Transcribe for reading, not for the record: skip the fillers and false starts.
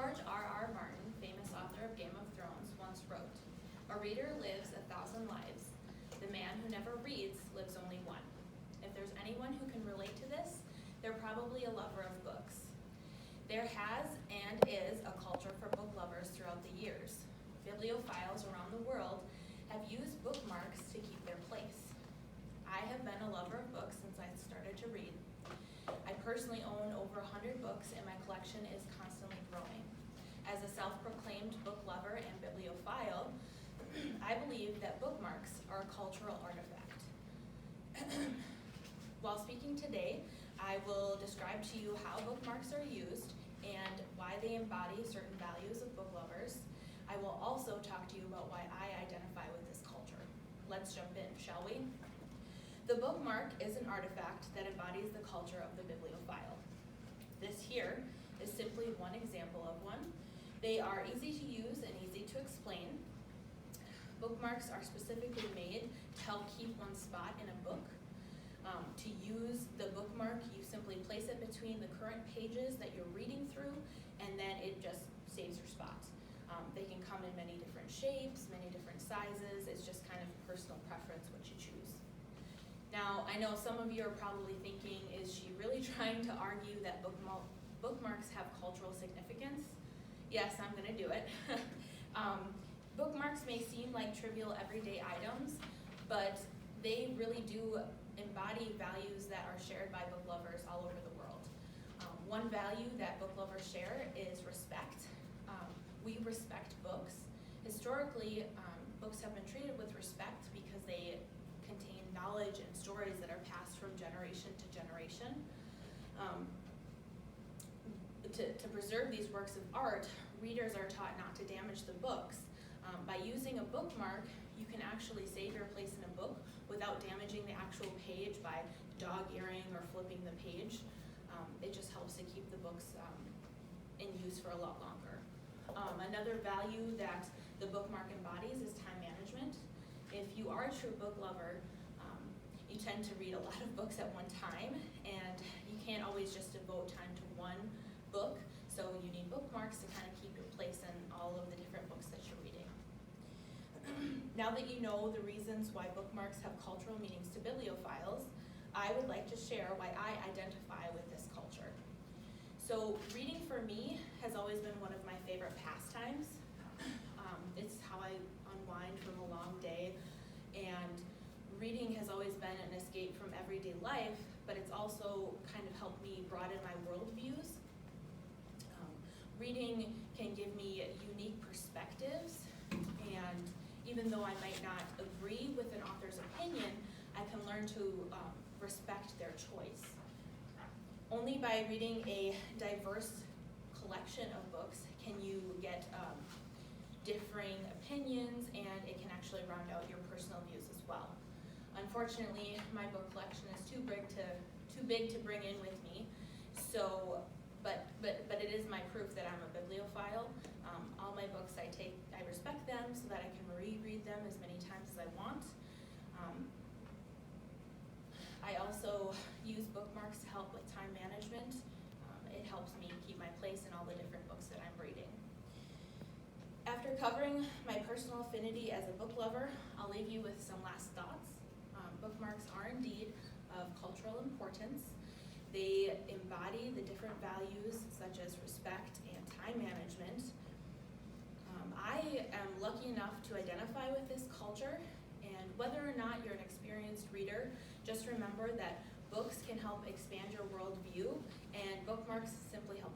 George R.R. Martin, famous author of Game of Thrones, once wrote, "A reader lives 1,000 lives. The man who never reads lives only one." If there's anyone who can relate to this, they're probably a lover of books. There has and is a culture for book lovers throughout the years. Bibliophiles around the world have used bookmarks to keep their place. I have been a lover of books since I started to read. I personally own over 100 books and my collection is constantly growing. As a self-proclaimed book lover and bibliophile, I believe that bookmarks are a cultural artifact. While speaking today, I will describe to you how bookmarks are used and why they embody certain values of book lovers. I will also talk to you about why I identify with this culture. Let's jump in, shall we? The bookmark is an artifact that embodies the culture of the bibliophile. This here is simply one example of one. They are easy to use and easy to explain. Bookmarks are specifically made to help keep one spot in a book. To use the bookmark, you simply place it between the current pages that you're reading through, and then it just saves your spot. They can come in many different shapes, many different sizes. It's just kind of personal preference what you choose. Now, I know some of you are probably thinking, is she really trying to argue that bookmarks have cultural significance? Yes, I'm going to do it. Bookmarks may seem like trivial everyday items, but they really do embody values that are shared by book lovers all over the world. One value that book lovers share is respect. We respect books. Historically, books have been treated with respect because they contain knowledge and stories that are passed from generation to generation. To preserve these works of art, readers are taught not to damage the books. By using a bookmark, you can actually save your place in a book without damaging the actual page by dog-earing or flipping the page. It just helps to keep the books in use for a lot longer. Another value that the bookmark embodies is time management. If you are a true book lover, you tend to read a lot of books at one time, and you can't always just devote time to one book, so you need bookmarks to kind of keep your place in all of the different books that you're reading. Now that you know the reasons why bookmarks have cultural meanings to bibliophiles, I would like to share why I identify with this culture. So reading for me has always been one of my favorite pastimes. It's how I unwind from a long day, and reading has always been an escape from everyday life, but it's also kind of helped me broaden my worldviews. Reading can give me unique perspectives, and even though I might not agree with an author's opinion, I can learn to respect their choice. Only by reading a diverse collection of books can you get differing opinions, and it can actually round out your personal views as well. Unfortunately, my book collection is too big to bring in with me. So, but it is my proof that I'm a bibliophile. All my books I respect them so that I can reread them as many times as I want. I also use bookmarks to help with time management. It helps me keep my place in all the different books that I'm reading. After covering my personal affinity as a book lover, I'll leave you with some last thoughts. Bookmarks are indeed of cultural importance. They embody the different values such as respect and time management. I am lucky enough to identify with this culture, and whether or not you're an experienced reader, just remember that books can help expand your worldview, and bookmarks simply help